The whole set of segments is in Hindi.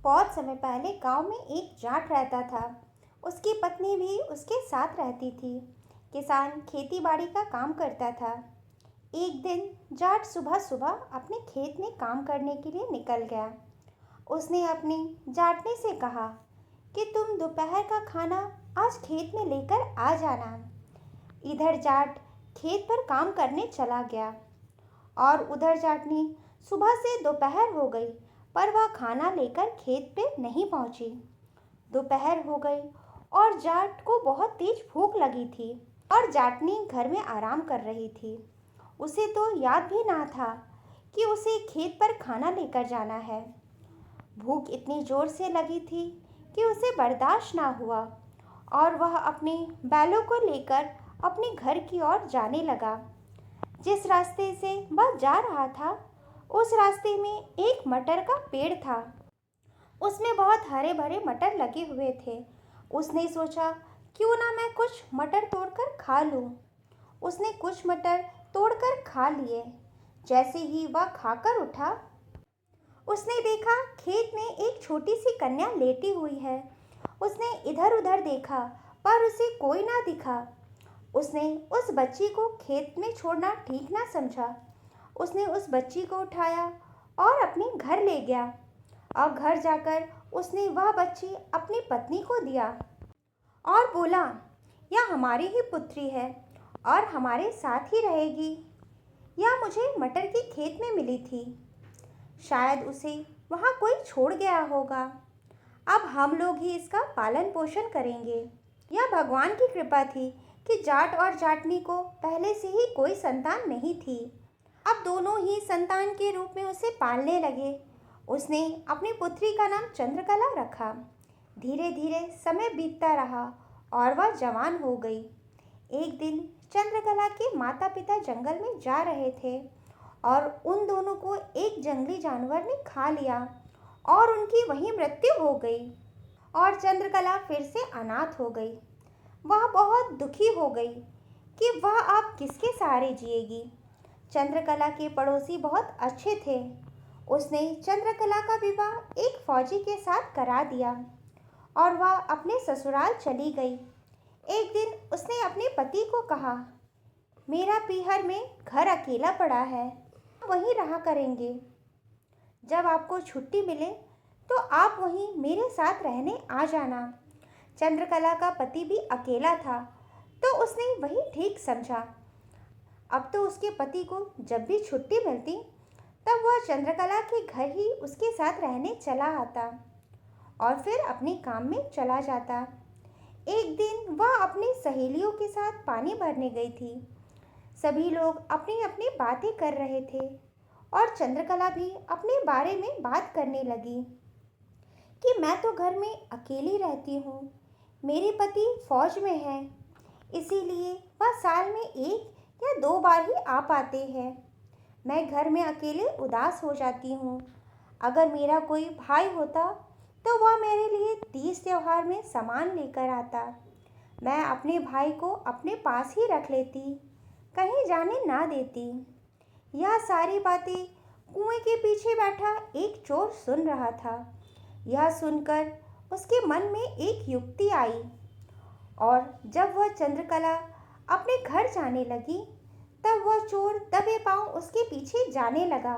बहुत समय पहले गांव में एक जाट रहता था। उसकी पत्नी भी उसके साथ रहती थी। किसान खेती बाड़ी का काम करता था। एक दिन जाट सुबह सुबह अपने खेत में काम करने के लिए निकल गया। उसने अपनी जाटनी से कहा कि तुम दोपहर का खाना आज खेत में लेकर आ जाना। इधर जाट खेत पर काम करने चला गया और उधर जाटनी सुबह से दोपहर हो गई पर वह खाना लेकर खेत पे नहीं पहुंची। दोपहर हो गई और जाट को बहुत तेज भूख लगी थी और जाटनी घर में आराम कर रही थी। उसे तो याद भी ना था कि उसे खेत पर खाना लेकर जाना है। भूख इतनी जोर से लगी थी कि उसे बर्दाश्त ना हुआ और वह अपने बैलों को लेकर अपने घर की ओर जाने लगा। जिस रास्ते से वह जा रहा था उस रास्ते में एक मटर का पेड़ था। उसमें बहुत हरे भरे मटर लगे हुए थे। उसने सोचा क्यों ना मैं कुछ मटर तोड़कर खा लूं। उसने कुछ मटर तोड़कर खा लिए। जैसे ही वह खाकर उठा उसने देखा खेत में एक छोटी सी कन्या लेटी हुई है। उसने इधर उधर देखा पर उसे कोई ना दिखा। उसने उस बच्ची को खेत में छोड़ना ठीक ना समझा। उसने उस बच्ची को उठाया और अपने घर ले गया और घर जाकर उसने वह बच्ची अपनी पत्नी को दिया और बोला, यह हमारी ही पुत्री है और हमारे साथ ही रहेगी। यह मुझे मटर के खेत में मिली थी। शायद उसे वहाँ कोई छोड़ गया होगा। अब हम लोग ही इसका पालन पोषण करेंगे। यह भगवान की कृपा थी कि जाट और जाटनी को पहले से ही कोई संतान नहीं थी। अब दोनों ही संतान के रूप में उसे पालने लगे। उसने अपनी पुत्री का नाम चंद्रकला रखा। धीरे धीरे समय बीतता रहा और वह जवान हो गई। एक दिन चंद्रकला के माता पिता जंगल में जा रहे थे और उन दोनों को एक जंगली जानवर ने खा लिया और उनकी वहीं मृत्यु हो गई और चंद्रकला फिर से अनाथ हो गई। वह बहुत दुखी हो गई कि वह अब किसके सहारे जिएगी। चंद्रकला के पड़ोसी बहुत अच्छे थे। उसने चंद्रकला का विवाह एक फौजी के साथ करा दिया और वह अपने ससुराल चली गई। एक दिन उसने अपने पति को कहा, मेरा पीहर में घर अकेला पड़ा है, वहीं रहा करेंगे। जब आपको छुट्टी मिले तो आप वहीं मेरे साथ रहने आ जाना। चंद्रकला का पति भी अकेला था तो उसने वही ठीक समझा। अब तो उसके पति को जब भी छुट्टी मिलती तब वह चंद्रकला के घर ही उसके साथ रहने चला आता और फिर अपने काम में चला जाता। एक दिन वह अपनी सहेलियों के साथ पानी भरने गई थी। सभी लोग अपनी अपनी बातें कर रहे थे और चंद्रकला भी अपने बारे में बात करने लगी कि मैं तो घर में अकेली रहती हूँ। मेरे पति फौज में है, इसीलिए वह साल में एक या 2 बार ही आ पाते हैं। मैं घर में अकेले उदास हो जाती हूँ। अगर मेरा कोई भाई होता तो वह मेरे लिए तीज त्योहार में सामान लेकर आता। मैं अपने भाई को अपने पास ही रख लेती, कहीं जाने ना देती। यह सारी बातें कुएं के पीछे बैठा एक चोर सुन रहा था। यह सुनकर उसके मन में एक युक्ति आई और जब वह चंद्रकला अपने घर जाने लगी तब वह चोर दबे पांव उसके पीछे जाने लगा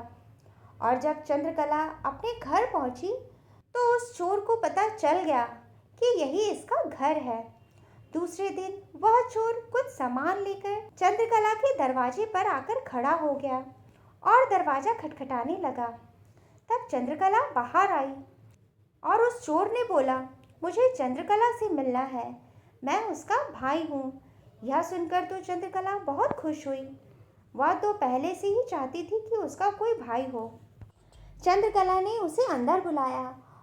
और जब चंद्रकला अपने घर पहुंची तो उस चोर को पता चल गया कि यही इसका घर है। दूसरे दिन वह चोर कुछ सामान लेकर चंद्रकला के दरवाजे पर आकर खड़ा हो गया और दरवाजा खटखटाने लगा। तब चंद्रकला बाहर आई और उस चोर ने बोला, मुझे चंद्रकला से मिलना है, मैं उसका भाई हूँ। यह सुनकर तो चंद्रकला बहुत खुश हुई। वह तो पहले से ही चाहती थी कि उसका कोई भाई हो। चंद्रकला ने उसे अंदर बुलाया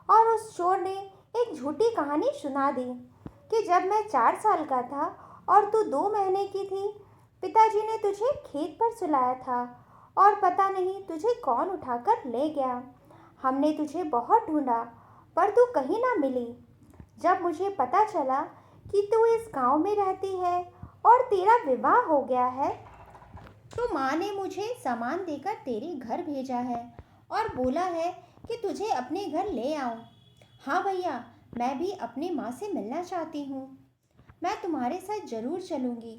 और उस चोर ने एक झूठी कहानी सुना दी कि जब मैं 4 साल का था और तू 2 महीने की थी, पिताजी ने तुझे खेत पर सुलाया था और पता नहीं तुझे कौन उठाकर ले गया। हमने तुझे बहुत ढूंढा पर तू कहीं ना मिली। जब मुझे पता चला कि तू इस गांव में रहती है और तेरा विवाह हो गया है तो माँ ने मुझे सामान देकर तेरे घर भेजा है और बोला है कि तुझे अपने घर ले आऊं। हाँ भैया, मैं भी अपनी माँ से मिलना चाहती हूँ। मैं तुम्हारे साथ जरूर चलूँगी।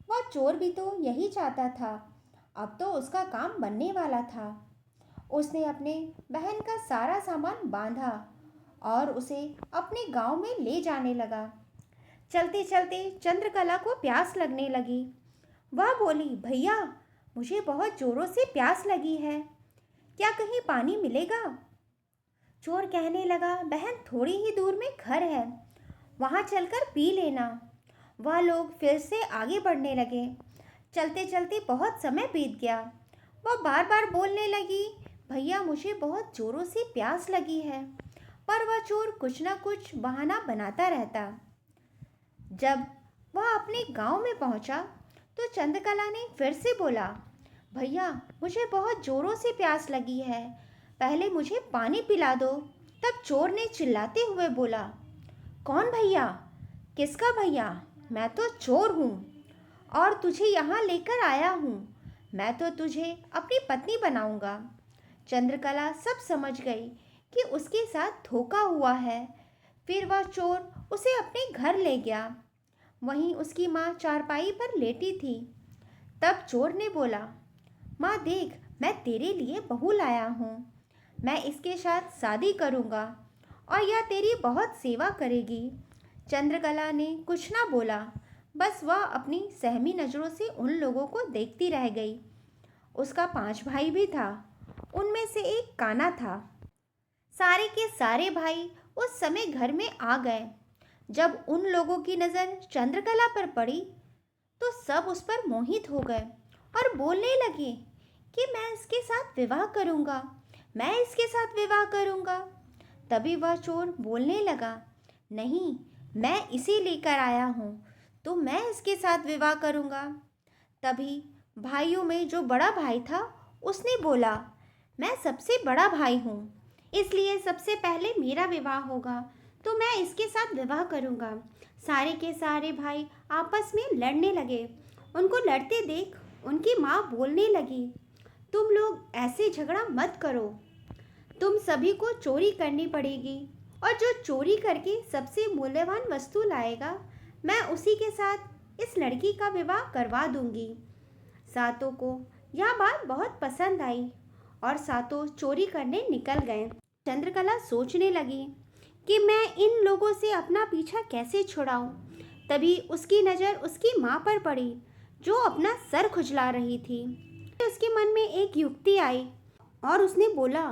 वह चोर भी तो यही चाहता था। अब तो उसका काम बनने वाला था। उसने अपने बहन का सारा सामान बांधा और उसे अपने गांव में ले जाने लगा। चलते चलते चंद्रकला को प्यास लगने लगी। वह बोली, भैया, मुझे बहुत जोरों से प्यास लगी है, क्या कहीं पानी मिलेगा? चोर कहने लगा, बहन, थोड़ी ही दूर में घर है, वहाँ चलकर पी लेना। वह लोग फिर से आगे बढ़ने लगे। चलते चलते बहुत समय बीत गया। वह बार बार बोलने लगी, भैया, मुझे बहुत जोरों से प्यास लगी है, पर वह चोर कुछ ना कुछ बहाना बनाता रहता। जब वह अपने गांव में पहुंचा तो चंद्रकला ने फिर से बोला, भैया, मुझे बहुत जोरों से प्यास लगी है, पहले मुझे पानी पिला दो। तब चोर ने चिल्लाते हुए बोला, कौन भैया? किसका भैया? मैं तो चोर हूँ और तुझे यहाँ लेकर आया हूँ। मैं तो तुझे अपनी पत्नी बनाऊंगा। चंद्रकला सब समझ गई कि उसके साथ धोखा हुआ है। फिर वह चोर उसे अपने घर ले गया। वहीं उसकी माँ चारपाई पर लेटी थी। तब चोर ने बोला, माँ देख, मैं तेरे लिए बहू लाया हूँ। मैं इसके साथ शादी करूँगा और यह तेरी बहुत सेवा करेगी। चंद्रकला ने कुछ ना बोला, बस वह अपनी सहमी नज़रों से उन लोगों को देखती रह गई। उसका 5 भाई भी था, उनमें से एक काना था। सारे के सारे भाई उस समय घर में आ गए। जब उन लोगों की नज़र चंद्रकला पर पड़ी तो सब उस पर मोहित हो गए और बोलने लगे कि मैं इसके साथ विवाह करूँगा, मैं इसके साथ विवाह करूँगा। तभी वह चोर बोलने लगा, नहीं, मैं इसे लेकर आया हूँ तो मैं इसके साथ विवाह करूँगा। तभी भाइयों में जो बड़ा भाई था उसने बोला, मैं सबसे बड़ा भाई हूँ, इसलिए सबसे पहले मेरा विवाह होगा तो मैं इसके साथ विवाह करूँगा। सारे के सारे भाई आपस में लड़ने लगे। उनको लड़ते देख उनकी माँ बोलने लगी, तुम लोग ऐसे झगड़ा मत करो, तुम सभी को चोरी करनी पड़ेगी और जो चोरी करके सबसे मूल्यवान वस्तु लाएगा, मैं उसी के साथ इस लड़की का विवाह करवा दूंगी। सातों को यह बात बहुत पसंद आई और सातों चोरी करने निकल गए। चंद्रकला सोचने लगी कि मैं इन लोगों से अपना पीछा कैसे छुड़ाऊं। तभी उसकी नज़र उसकी माँ पर पड़ी, जो अपना सर खुजला रही थी। उसके मन में एक युक्ति आई और उसने बोला,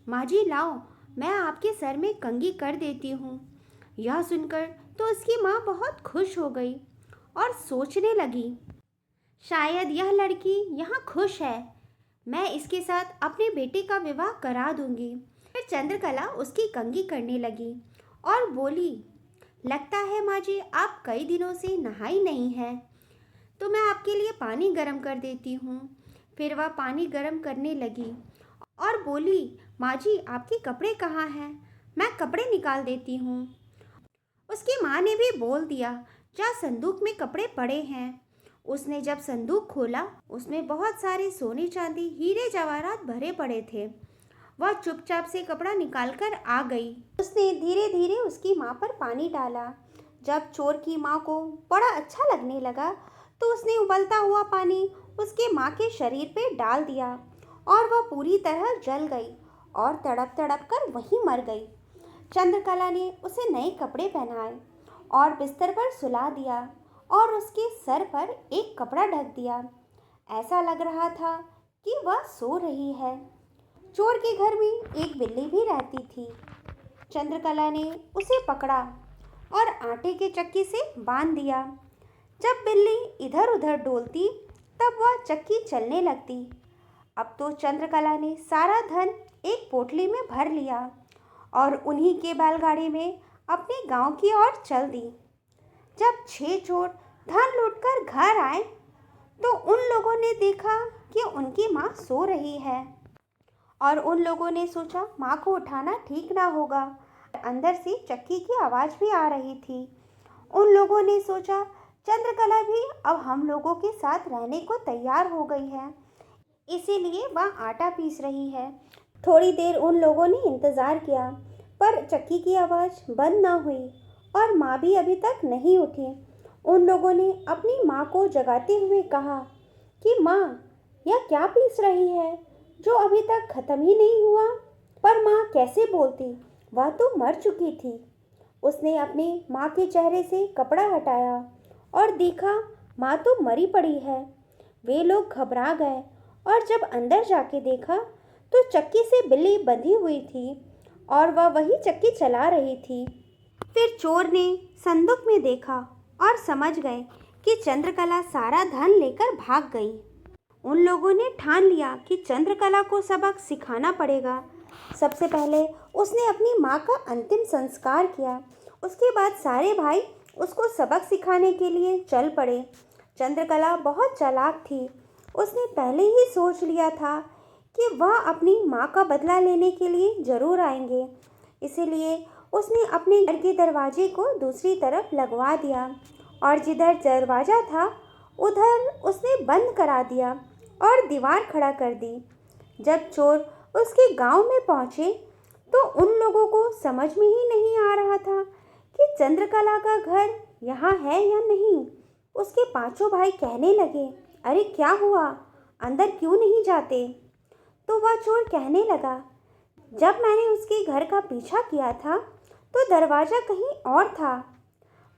माँ जी लाओ, मैं आपके सर में कंघी कर देती हूँ। यह सुनकर तो उसकी माँ बहुत खुश हो गई और सोचने लगी, शायद यह लड़की यहाँ खुश है, मैं इसके साथ अपने बेटे का विवाह करा दूंगी। फिर चंद्रकला उसकी कंघी करने लगी और बोली, लगता है माँ जी आप कई दिनों से नहाई नहीं है, तो मैं आपके लिए पानी गर्म कर देती हूँ। फिर वह पानी गर्म करने लगी और बोली, माँ जी आपके कपड़े कहाँ हैं? मैं कपड़े निकाल देती हूँ। उसकी माँ ने भी बोल दिया, जा संदूक में कपड़े पड़े हैं। उसने जब संदूक खोला, उसमें बहुत सारे सोने चांदी हीरे जवाहरात भरे पड़े थे। वह चुपचाप से कपड़ा निकालकर आ गई। उसने धीरे धीरे उसकी माँ पर पानी डाला। जब चोर की माँ को बड़ा अच्छा लगने लगा तो उसने उबलता हुआ पानी उसके माँ के शरीर पे डाल दिया और वह पूरी तरह जल गई और तड़प तड़प कर वहीं मर गई। चंद्रकला ने उसे नए कपड़े पहनाए और बिस्तर पर सुला दिया और उसके सर पर एक कपड़ा ढक दिया। ऐसा लग रहा था कि वह सो रही है। चोर के घर में एक बिल्ली भी रहती थी। चंद्रकला ने उसे पकड़ा और आटे के चक्की से बांध दिया। जब बिल्ली इधर उधर डोलती तब वह चक्की चलने लगती। अब तो चंद्रकला ने सारा धन एक पोटली में भर लिया और उन्हीं के बैलगाड़ी में अपने गांव की ओर चल दी। जब 6 चोर धन लूटकर घर आए तो उन लोगों ने देखा कि उनकी माँ सो रही है और उन लोगों ने सोचा माँ को उठाना ठीक ना होगा। अंदर से चक्की की आवाज़ भी आ रही थी। उन लोगों ने सोचा चंद्रकला भी अब हम लोगों के साथ रहने को तैयार हो गई है, इसीलिए वह आटा पीस रही है। थोड़ी देर उन लोगों ने इंतज़ार किया, पर चक्की की आवाज़ बंद ना हुई और माँ भी अभी तक नहीं उठी। उन लोगों ने अपनी माँ को जगाते हुए कहा कि माँ, यह क्या पीस रही है जो अभी तक खत्म ही नहीं हुआ? पर माँ कैसे बोलती, वह तो मर चुकी थी। उसने अपनी माँ के चेहरे से कपड़ा हटाया और देखा माँ तो मरी पड़ी है। वे लोग घबरा गए और जब अंदर जाके देखा तो चक्की से बिल्ली बंधी हुई थी और वह वही चक्की चला रही थी। फिर चोर ने संदूक में देखा और समझ गए कि चंद्रकला सारा धन लेकर भाग गई। उन लोगों ने ठान लिया कि चंद्रकला को सबक सिखाना पड़ेगा। सबसे पहले उसने अपनी माँ का अंतिम संस्कार किया। उसके बाद सारे भाई उसको सबक सिखाने के लिए चल पड़े। चंद्रकला बहुत चालाक थी। उसने पहले ही सोच लिया था कि वह अपनी माँ का बदला लेने के लिए ज़रूर आएंगे। इसीलिए उसने अपने घर के दरवाजे को दूसरी तरफ लगवा दिया और जिधर दरवाज़ा था उधर उसने बंद करा दिया और दीवार खड़ा कर दी। जब चोर उसके गांव में पहुंचे तो उन लोगों को समझ में ही नहीं आ रहा था कि चंद्रकला का घर यहाँ है या नहीं। उसके पांचों भाई कहने लगे, अरे क्या हुआ, अंदर क्यों नहीं जाते? तो वह चोर कहने लगा, जब मैंने उसके घर का पीछा किया था तो दरवाज़ा कहीं और था,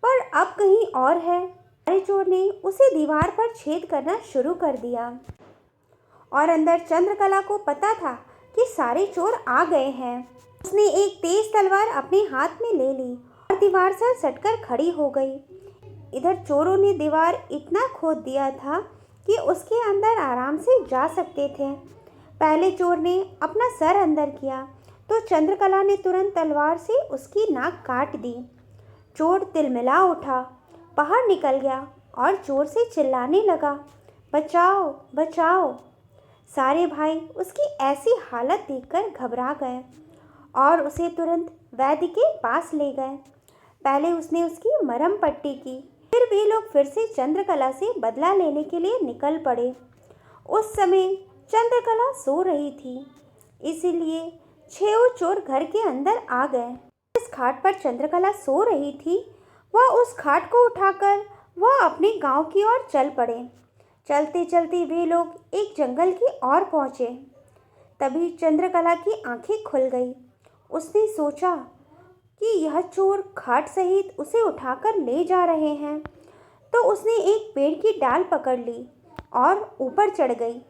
पर अब कहीं और है। सारे चोर ने उसे दीवार पर छेद करना शुरू कर दिया और अंदर चंद्रकला को पता था कि सारे चोर आ गए हैं। उसने एक तेज तलवार अपने हाथ में ले ली और दीवार से सटकर खड़ी हो गई। इधर चोरों ने दीवार इतना खोद दिया था कि उसके अंदर आराम से जा सकते थे। पहले चोर ने अपना सर अंदर किया तो चंद्रकला ने तुरंत तलवार से उसकी नाक काट दी। चोर तिलमिला उठा, बाहर निकल गया और जोर से चिल्लाने लगा, बचाओ बचाओ। सारे भाई उसकी ऐसी हालत देखकर घबरा गए और उसे तुरंत वैद्य के पास ले गए। पहले उसने उसकी मरहम पट्टी की, फिर वे लोग फिर से चंद्रकला से बदला लेने के लिए निकल पड़े। उस समय चंद्रकला सो रही थी, इसीलिए छह चोर घर के अंदर आ गए। जिस खाट पर चंद्रकला सो रही थी वह उस खाट को उठाकर वह अपने गांव की ओर चल पड़े। चलते चलते वे लोग एक जंगल की ओर पहुंचे। तभी चंद्रकला की आंखें खुल गई। उसने सोचा कि यह चोर खाट सहित उसे उठाकर ले जा रहे हैं, तो उसने एक पेड़ की डाल पकड़ ली और ऊपर चढ़ गई।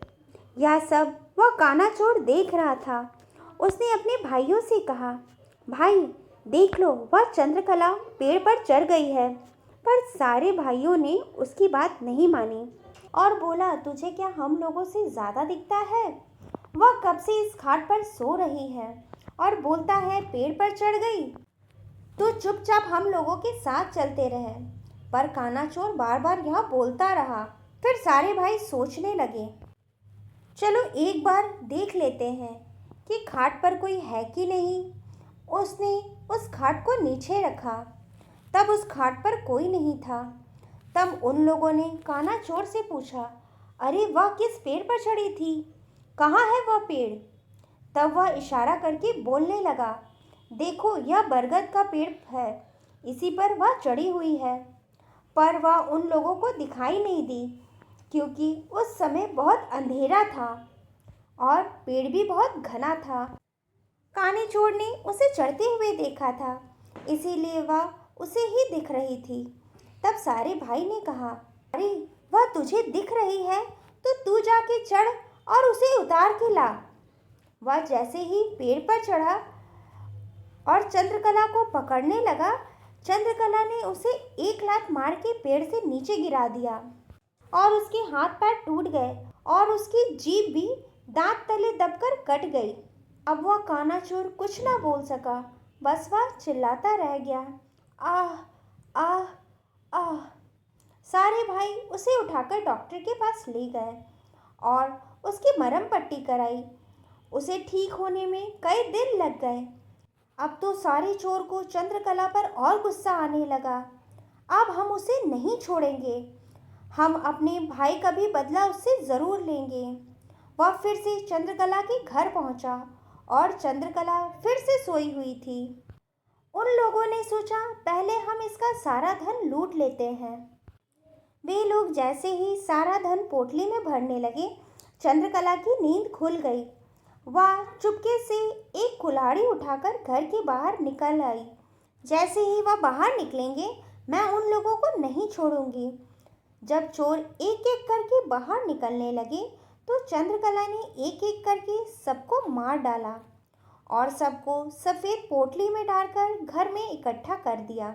यह सब वह काना चोर देख रहा था। उसने अपने भाइयों से कहा, भाई देख लो, वह चंद्रकला पेड़ पर चढ़ गई है। पर सारे भाइयों ने उसकी बात नहीं मानी और बोला, तुझे क्या हम लोगों से ज़्यादा दिखता है? वह कब से इस खाट पर सो रही है और बोलता है पेड़ पर चढ़ गई। तो चुपचाप हम लोगों के साथ चलते रहे। पर काना चोर बार बार यह बोलता रहा। फिर सारे भाई सोचने लगे, चलो एक बार देख लेते हैं कि खाट पर कोई है कि नहीं। उसने उस खाट को नीचे रखा, तब उस खाट पर कोई नहीं था। तब उन लोगों ने काना चोर से पूछा, अरे वह किस पेड़ पर चढ़ी थी, कहाँ है वह पेड़? तब वह इशारा करके बोलने लगा, देखो यह बरगद का पेड़ है, इसी पर वह चढ़ी हुई है। पर वह उन लोगों को दिखाई नहीं दी क्योंकि उस समय बहुत अंधेरा था और पेड़ भी बहुत घना था। काने चोर ने उसे चढ़ते हुए देखा था, इसीलिए वह उसे ही दिख रही थी। तब सारे भाई ने कहा, अरे वह तुझे दिख रही है तो तू जाके चढ़ और उसे उतार के ला। वह जैसे ही पेड़ पर चढ़ा और चंद्रकला को पकड़ने लगा, चंद्रकला ने उसे एक लात मार के पेड़ से नीचे गिरा दिया और उसके हाथ पैर टूट गए और उसकी जीभ भी दांत तले दबकर कट गई। अब वह काना चोर कुछ ना बोल सका, बस वह चिल्लाता रह गया, आह आह आह। सारे भाई उसे उठाकर डॉक्टर के पास ले गए और उसकी मरहम पट्टी कराई। उसे ठीक होने में कई दिन लग गए। अब तो सारे चोर को चंद्रकला पर और गुस्सा आने लगा। अब हम उसे नहीं छोड़ेंगे, हम अपने भाई का भी बदला उससे ज़रूर लेंगे। वह फिर से चंद्रकला के घर पहुंचा और चंद्रकला फिर से सोई हुई थी। उन लोगों ने सोचा पहले हम इसका सारा धन लूट लेते हैं। वे लोग जैसे ही सारा धन पोटली में भरने लगे, चंद्रकला की नींद खुल गई। वह चुपके से एक कुल्हाड़ी उठाकर घर के बाहर निकल आई। जैसे ही वह बाहर निकलेंगे, मैं उन लोगों को नहीं छोड़ूंगी। जब चोर एक एक करके बाहर निकलने लगे, तो चंद्रकला ने एक एक करके सबको मार डाला और सबको सफ़ेद पोटली में डालकर घर में इकट्ठा कर दिया।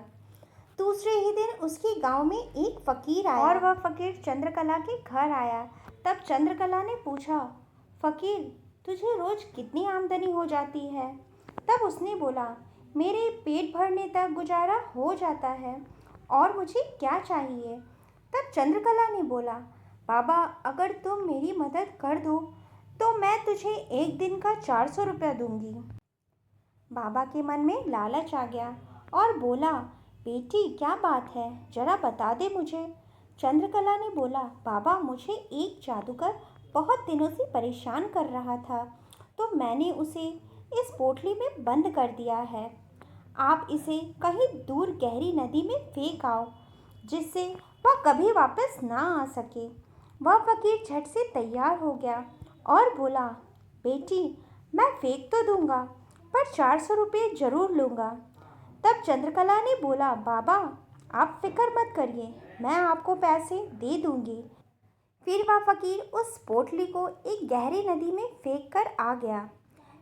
दूसरे ही दिन उसके गांव में एक फ़कीर आया और वह फ़कीर चंद्रकला के घर आया। तब चंद्रकला ने पूछा, फ़कीर, तुझे रोज़ कितनी आमदनी हो जाती है? तब उसने बोला, मेरे पेट भरने तक गुजारा हो जाता है और मुझे क्या चाहिए? तब चंद्रकला ने बोला, बाबा, अगर तुम मेरी मदद कर दो तो मैं तुझे एक दिन का 400 रुपया दूंगी। बाबा के मन में लालच आ गया और बोला, बेटी, क्या बात है, जरा बता दे मुझे। चंद्रकला ने बोला, बाबा, मुझे एक जादूगर बहुत दिनों से परेशान कर रहा था, तो मैंने उसे इस पोटली में बंद कर दिया है। आप इसे कहीं दूर गहरी नदी में फेंक आओ, जिससे वह कभी वापस ना आ सके। वह फ़कीर झट से तैयार हो गया और बोला, बेटी, मैं फेंक तो दूंगा, पर 400 रुपये ज़रूर लूँगा। तब चंद्रकला ने बोला, बाबा, आप फिक्र मत करिए, मैं आपको पैसे दे दूंगी। फिर वह फ़कीर उस पोटली को एक गहरी नदी में फेंक कर आ गया।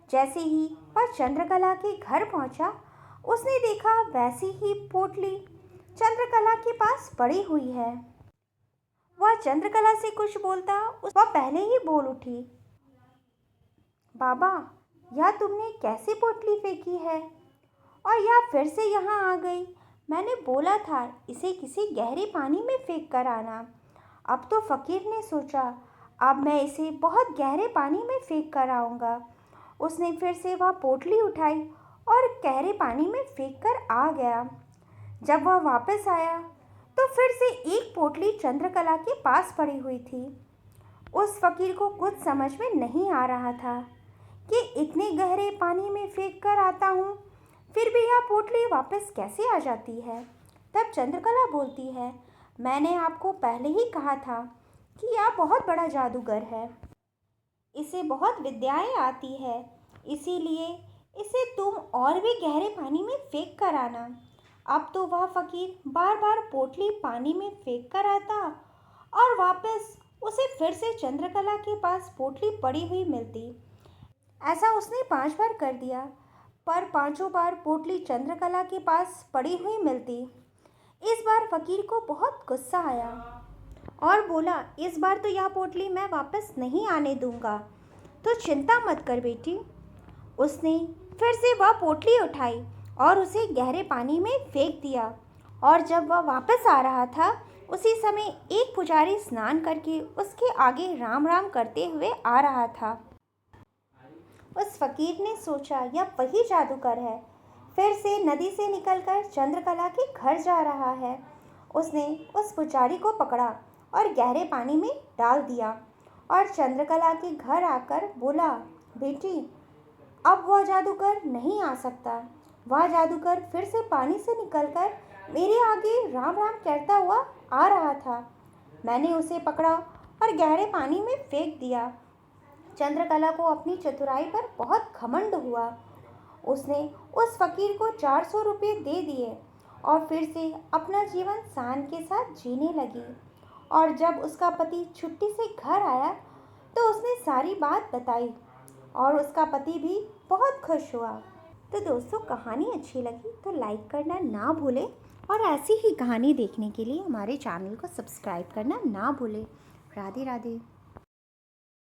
जैसे ही वह चंद्रकला के घर पहुंचा, उसने देखा वैसी ही पोटली चंद्रकला के पास पड़ी हुई है। वह चंद्रकला से कुछ बोलता, वह पहले ही बोल उठी, बाबा, यह तुमने कैसे पोटली फेंकी है और यह फिर से यहाँ आ गई? मैंने बोला था इसे किसी गहरे पानी में फेंक कर आना। अब तो फ़कीर ने सोचा, अब मैं इसे बहुत गहरे पानी में फेंक कर आऊँगा। उसने फिर से वह पोटली उठाई और गहरे पानी में फेंक कर आ गया। जब वह वापस आया तो फिर से एक पोटली चंद्रकला के पास पड़ी हुई थी। उस फ़कीर को कुछ समझ में नहीं आ रहा था कि इतने गहरे पानी में फेंक कर आता हूँ, फिर भी यह पोटली वापस कैसे आ जाती है। तब चंद्रकला बोलती है, मैंने आपको पहले ही कहा था कि यह बहुत बड़ा जादूगर है, इसे बहुत विद्याएं आती है, इसीलिए इसे तुम और भी गहरे पानी में फेंक कर आना। अब तो वह फ़कीर बार बार पोटली पानी में फेंक कर आता और वापस उसे फिर से चंद्रकला के पास पोटली पड़ी हुई मिलती। ऐसा उसने 5 बार कर दिया, पर पांचों बार पोटली चंद्रकला के पास पड़ी हुई मिलती। इस बार फ़कीर को बहुत गुस्सा आया और बोला, इस बार तो यह पोटली मैं वापस नहीं आने दूंगा, तो चिंता मत कर बेटी। उसने फिर से वह पोटली उठाई और उसे गहरे पानी में फेंक दिया और जब वह वापस आ रहा था, उसी समय एक पुजारी स्नान करके उसके आगे राम राम करते हुए आ रहा था। उस फ़कीर ने सोचा, यह वही जादूगर है, फिर से नदी से निकलकर चंद्रकला के घर जा रहा है। उसने उस पुजारी को पकड़ा और गहरे पानी में डाल दिया और चंद्रकला के घर आकर बोला, बेटी, अब वह जादूगर नहीं आ सकता। वह जादूगर फिर से पानी से निकलकर मेरे आगे राम राम कहता हुआ आ रहा था। मैंने उसे पकड़ा और गहरे पानी में फेंक दिया। चंद्रकला को अपनी चतुराई पर बहुत घमंड हुआ। उसने उस फ़कीर को 400 रुपये दे दिए और फिर से अपना जीवन शान के साथ जीने लगी। और जब उसका पति छुट्टी से घर आया तो उसने सारी बात बताई और उसका पति भी बहुत खुश हुआ। तो दोस्तों, कहानी अच्छी लगी तो लाइक करना ना भूलें और ऐसी ही कहानी देखने के लिए हमारे चैनल को सब्सक्राइब करना ना भूलें। राधे राधे।